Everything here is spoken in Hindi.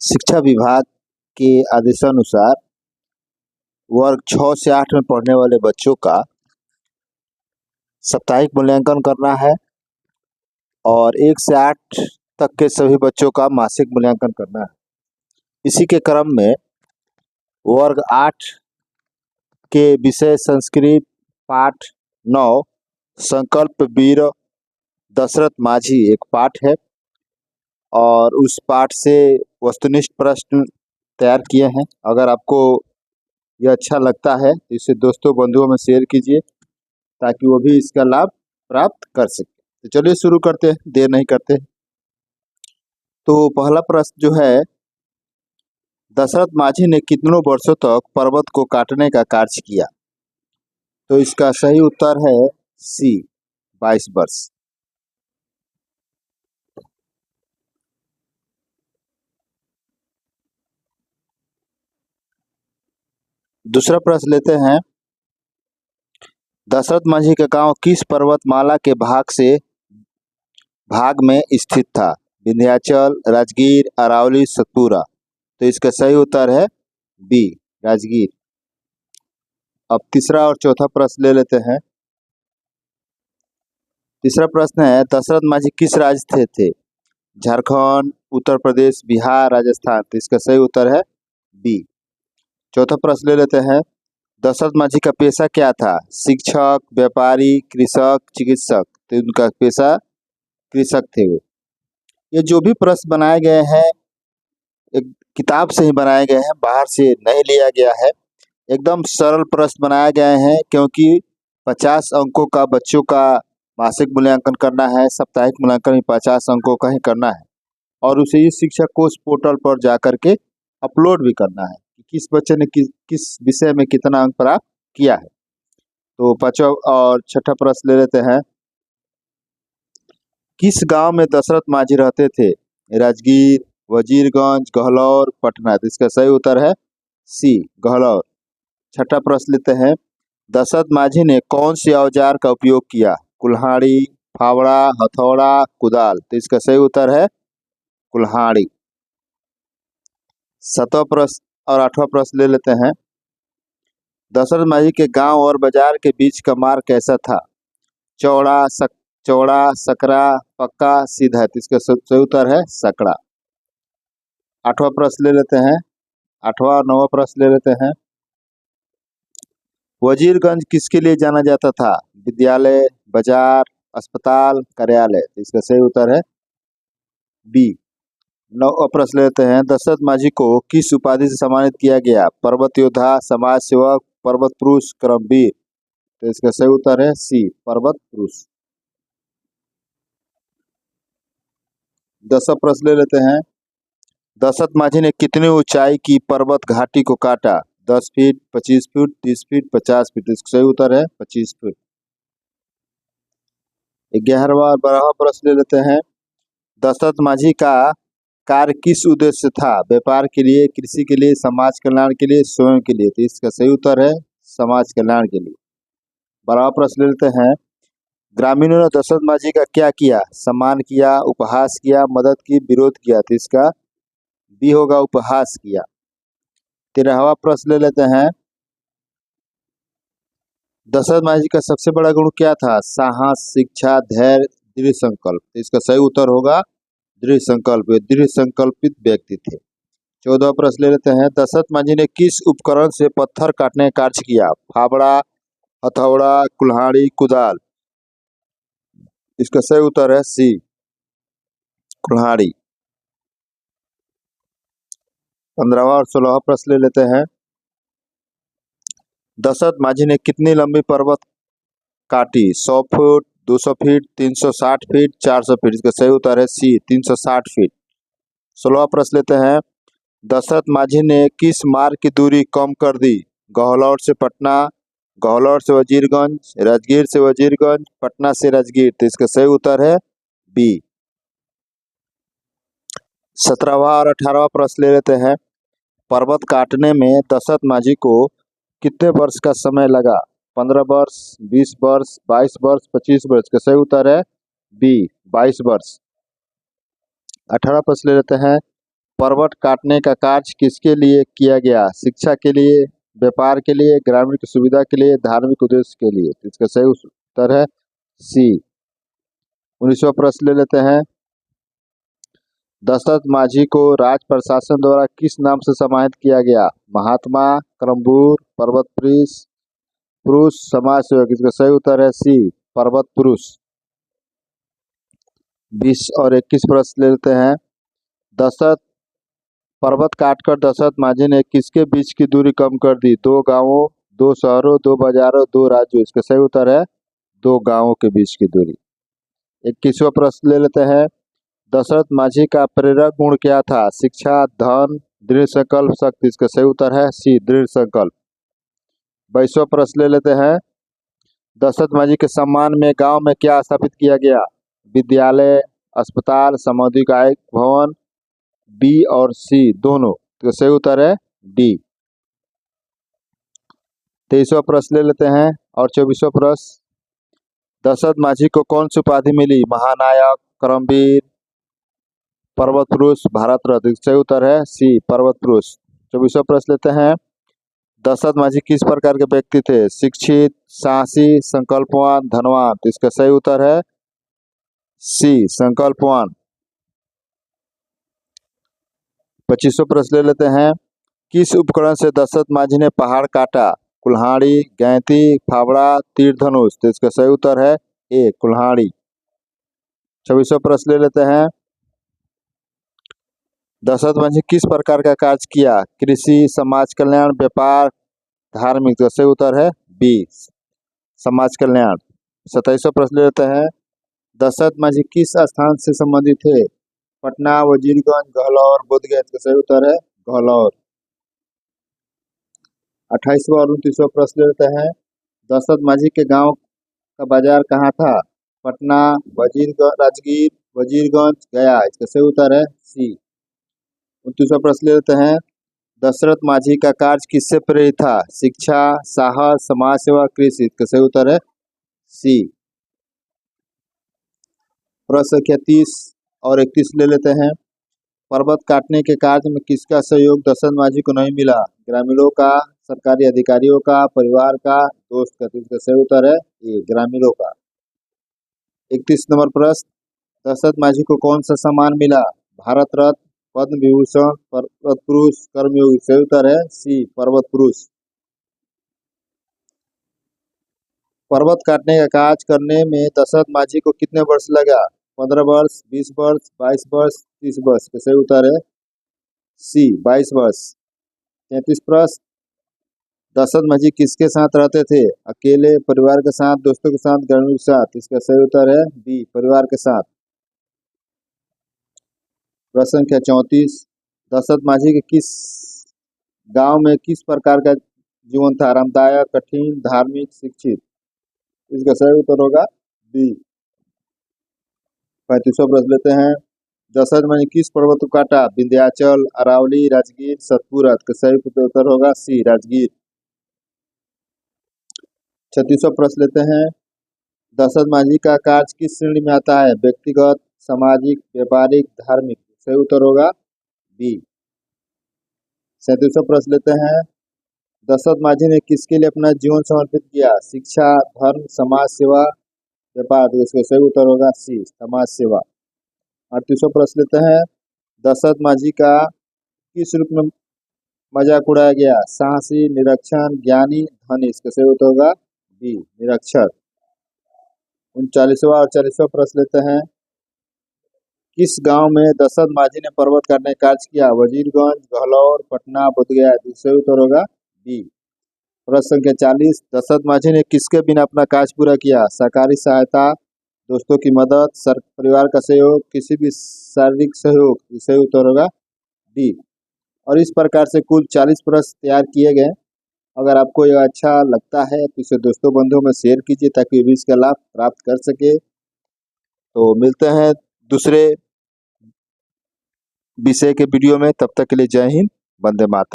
शिक्षा विभाग के आदेशानुसार वर्ग 6 से 8 में पढ़ने वाले बच्चों का साप्ताहिक मूल्यांकन करना है और 1 से 8 तक के सभी बच्चों का मासिक मूल्यांकन करना है। इसी के क्रम में वर्ग 8 के विषय संस्कृत पाठ 9 संकल्प वीर दशरथ माझी एक पाठ है और उस पाठ से वस्तुनिष्ठ प्रश्न तैयार किए हैं। अगर आपको यह अच्छा लगता है तो इसे दोस्तों बंधुओं में शेयर कीजिए ताकि वो भी इसका लाभ प्राप्त कर सके। तो चलिए शुरू करते हैं, देर नहीं करते। तो पहला प्रश्न जो है, दशरथ माझी ने कितनों वर्षों तक पर्वत को काटने का कार्य किया? तो इसका सही उत्तर है सी, 22 वर्ष। दूसरा प्रश्न लेते हैं, दशरथ माझी का गांव किस पर्वतमाला के भाग में स्थित था? विंध्याचल, राजगीर, अरावली, सतपुरा। तो इसका सही उत्तर है बी, राजगीर। अब तीसरा और चौथा प्रश्न ले लेते हैं। तीसरा प्रश्न है, दशरथ माझी किस राज्य से थे? झारखंड, उत्तर प्रदेश, बिहार, राजस्थान। तो इसका सही उत्तर है बी। चौथा प्रश्न ले लेते हैं, दशरथ माझी का पेशा क्या था? शिक्षक, व्यापारी, कृषक, चिकित्सक। तो उनका पेशा कृषक थे वो। ये जो भी प्रश्न बनाए गए हैं एक किताब से ही बनाए गए हैं, बाहर से नहीं लिया गया है। एकदम सरल प्रश्न बनाए गए हैं क्योंकि 50 अंकों का बच्चों का मासिक मूल्यांकन करना है, साप्ताहिक मूल्यांकन 50 अंकों का ही करना है और उसे इस शिक्षा कोष पोर्टल पर जाकर के अपलोड भी करना है कि किस बच्चे ने किस विषय में कितना अंक प्राप्त किया है। तो पांचवा और छठा प्रश्न ले लेते हैं, किस गांव में दशरथ माझी रहते थे? राजगीर, वजीरगंज, गहलौर, पटना। तो इसका सही उत्तर है सी, गहलौर। छठा प्रश्न लेते हैं, दशरथ माझी ने कौन से औजार का उपयोग किया? कुल्हाड़ी, फावड़ा, हथौड़ा, कुदाल। तो इसका सही उत्तर है कुल्हाड़ी। सातवां प्रश्न और आठवां प्रश्न ले लेते हैं, दशरथ माझी के गांव और बाजार के बीच का मार्ग कैसा था? चौड़ा, सकरा, पक्का, सीधा। तो इसका सही उत्तर है सकड़ा। आठवां प्रश्न ले लेते हैं, आठवां और नौवां प्रश्न ले लेते हैं, वजीरगंज किसके लिए जाना जाता था? विद्यालय, बाजार, अस्पताल, कार्यालय। तो इसका सही उत्तर है बी। नौवां प्रश्न लेते हैं, दशरथ माझी को किस उपाधि से सम्मानित किया गया? पर्वत योद्धा, समाज सेवक, पर्वत पुरुष, करमवीर। तो इसका सही उत्तर है सी, पर्वत पुरुष। 10वां प्रश्न ले लेते हैं, दशरथ माझी ने कितनी ऊंचाई की पर्वत घाटी को काटा? 10 फीट, 25 फीट, 30 फीट, 50 फीट। इसका सही उत्तर है 25 फीट। 11वां और 12वां प्रश्न ले लेते हैं, दशरथ माझी का कार्य किस उद्देश्य से था? व्यापार के लिए, कृषि के लिए, समाज कल्याण के लिए, स्वयं के लिए। तो इसका सही उत्तर है समाज कल्याण के लिए। 12वां प्रश्न ले लेते हैं, ग्रामीणों ने दशरथ माझी का क्या किया? सम्मान किया, उपहास किया, मदद की, विरोध किया। तो इसका बी होगा, उपहास किया। 13वां प्रश्न ले लेते हैं, दशरथ माझी का सबसे बड़ा गुण क्या था? साहस, शिक्षा, धैर्य, दृढ़ संकल्प। तो इसका सही उत्तर होगा दृढ़ संकल्प। वे दृढ़ संकल्पित व्यक्ति थे। 14वां प्रश्न ले लेते हैं, दशरथ माझी ने किस उपकरण से पत्थर काटने का कार्य किया? फावड़ा, हथौड़ा, कुल्हाड़ी, कुदाल। इसका सही उत्तर है सी, कुल्हाड़ी। 15वां और 16वां प्रश्न ले लेते हैं, दशरथ माझी ने कितनी लंबी पर्वत काटी? 100 फुट, 200 फीट, 360 फीट, 400 फीट। इसका सही उत्तर है सी, 360 फीट। 16वां प्रश्न लेते हैं, दशरथ माझी ने किस मार्ग की दूरी कम कर दी? गहलौर से पटना, गहलौर से वजीरगंज, राजगीर से वजीरगंज, पटना से राजगीर। तो इसका सही उत्तर है बी। 17वां और 18वां प्रश्न ले लेते हैं, पर्वत काटने में दशरथ माझी को कितने वर्ष का समय लगा? 15 वर्ष, 20 वर्ष, 22 वर्ष, 25 वर्ष। का सही उत्तर है बी, 22 वर्ष। 18वां प्रश्न ले लेते हैं, पर्वत काटने का कार्य किसके लिए किया गया? शिक्षा के लिए, व्यापार के लिए, ग्रामीण की सुविधा के लिए, धार्मिक उद्देश्य के लिए। तो इसका सही उत्तर है सी। 19वां प्रश्न ले लेते हैं। दशरथ माझी को राज प्रशासन द्वारा किस नाम से सम्मानित किया गया? महात्मा, क्रमबूर, पर्वत पुरुष, समाज सेवक। इसका सही उत्तर है सी, पर्वत पुरुष। 20 और 21 प्रश्न ले लेते हैं। दशरथ पर्वत काटकर दशरथ माझी ने किसके बीच की दूरी कम कर दी? 2 गांवों, 2 शहरों, 2 बाजारों, 2 राज्यों। इसका सही उत्तर है 2 गांवों के बीच की दूरी। 21वां प्रश्न ले लेते हैं। दशरथ माझी का प्रेरक गुण क्या था? शिक्षा, धन, दृढ़ संकल्प, शक्ति। इसका सही उत्तर है सी, दृढ़ संकल्प। 22वां प्रश्न ले लेते हैं। दशरथ माझी के सम्मान में गांव में क्या स्थापित किया गया? विद्यालय, अस्पताल, सामुदायिक भवन, बी और सी दोनों। तो सही उत्तर है डी। 23वां प्रश्न ले लेते हैं और 24वां प्रश्न। दशरथ माझी को कौन सी उपाधि मिली? महानायक, करमवीर, पर्वत पुरुष, भारत रत्न। सही उत्तर है सी, पर्वत पुरुष। 24वां प्रश्न लेते हैं। दशरथ माझी किस प्रकार के व्यक्ति थे? शिक्षित, साहसी, संकल्पवान, धनवान। तो इसका सही उत्तर है सी, संकल्पवान। 25वां प्रश्न ले लेते हैं। किस उपकरण से दशरथ माझी ने पहाड़ काटा? कुल्हाड़ी, गैंती, फावड़ा, तीर धनुष। तो इसका सही उत्तर है ए, कुल्हाड़ी। 26वां प्रश्न ले लेते हैं। दशरथ माझी किस प्रकार का कार्य किया? कृषि, समाज कल्याण, व्यापार, धार्मिक। तो सही उत्तर है बी, समाज कल्याण। 27वां प्रश्न ले लेते हैं। दशरथ माझी किस स्थान से संबंधित थे? पटना, वजीरगंज, गहलौर, बोधगया। इसका सही उत्तर है गहलौर। 28वां और 29वां प्रश्न ले लेते हैं। दशरथ माझी के गांव का बाजार कहाँ था? पटना, राजगीर, वजीरगंज, गया। इसका सही उत्तर है सी। 29वां प्रश्न ले लेते हैं। दशरथ माझी का कार्य किससे प्रेरित था? शिक्षा, साहस, समाज सेवा, कृषि। इसका सही उत्तर है सी। प्रश्न संख्या 30 और 31 ले लेते हैं। पर्वत काटने के कार्य में किसका सहयोग दशरथ माझी को नहीं मिला? ग्रामीणों का, सरकारी अधिकारियों का, परिवार का, दोस्त का। इसका सही उत्तर है ये, ग्रामीणों का। 31 नंबर प्रश्न। दशरथ माझी को कौन सा सम्मान मिला? भारत रत्न, पद्म विभूषण, पर्वत पुरुष, कर्मयोगी। सही उत्तर है सी, पर्वत पुरुष। पर्वत काटने का कार्य करने में दशरथ माझी को कितने वर्ष लगा? 15 वर्ष, 20 वर्ष, 22 वर्ष, 30 वर्ष। सही उत्तर है सी, 22 वर्ष। 33 प्रश्न। दशरथ माझी किसके साथ रहते थे? अकेले, परिवार के साथ, दोस्तों के साथ, ग्रामीणों के साथ। इसका सही उत्तर है बी, परिवार के साथ। प्रश्न संख्या 34। दशरथ माझी के किस गांव में किस प्रकार का जीवन था? आरामदायक, कठिन, धार्मिक, शिक्षित। इसका सही उत्तर होगा बी। 35वां प्रश्न लेते हैं। दशरथ माझी किस पर्वत को काटा? विंध्याचल, अरावली, राजगीर, सतपुरा। का सही उत्तर होगा सी, राजगीर। 36वां प्रश्न लेते हैं। दशरथ माझी का कार्य किस श्रेणी में आता है? व्यक्तिगत, सामाजिक, व्यापारिक, धार्मिक। सही उत्तर होगा बी। 37वां प्रश्न लेते हैं। दशरथ माझी ने किसके लिए अपना जीवन समर्पित किया? शिक्षा, धर्म, समाज सेवा, व्यापार। तो इसका सही उत्तर होगा सी, समाज सेवा। 38वां प्रश्न लेते हैं। दशरथ माझी का किस रूप में मजाक उड़ाया गया? साहसी, निरीक्षण, ज्ञानी, धनी। इसका सही उत्तर होगा बी, निरीक्षण। 39वां और 40वां प्रश्न लेते हैं। किस गांव में दशरथ माझी ने पर्वत काटने का कार्य किया? वजीरगंज, गहलौर, पटना, बोधगया। सही उत्तर होगा बी। प्रश्न संख्या 40। दशरथ माझी ने किसके बिना अपना कार्य पूरा किया? सरकारी सहायता, दोस्तों की मदद, परिवार का सहयोग, किसी भी शारीरिक सहयोग। सही उत्तर होगा डी। और इस प्रकार से कुल 40 प्रश्न तैयार किए गए। अगर आपको यह अच्छा लगता है तो इसे दोस्तों बंधुओं में शेयर कीजिए ताकि भी इसका लाभ प्राप्त कर सके। तो मिलते हैं दूसरे विषय के वीडियो में, तब तक के लिए जय हिंद, वंदे मातरम।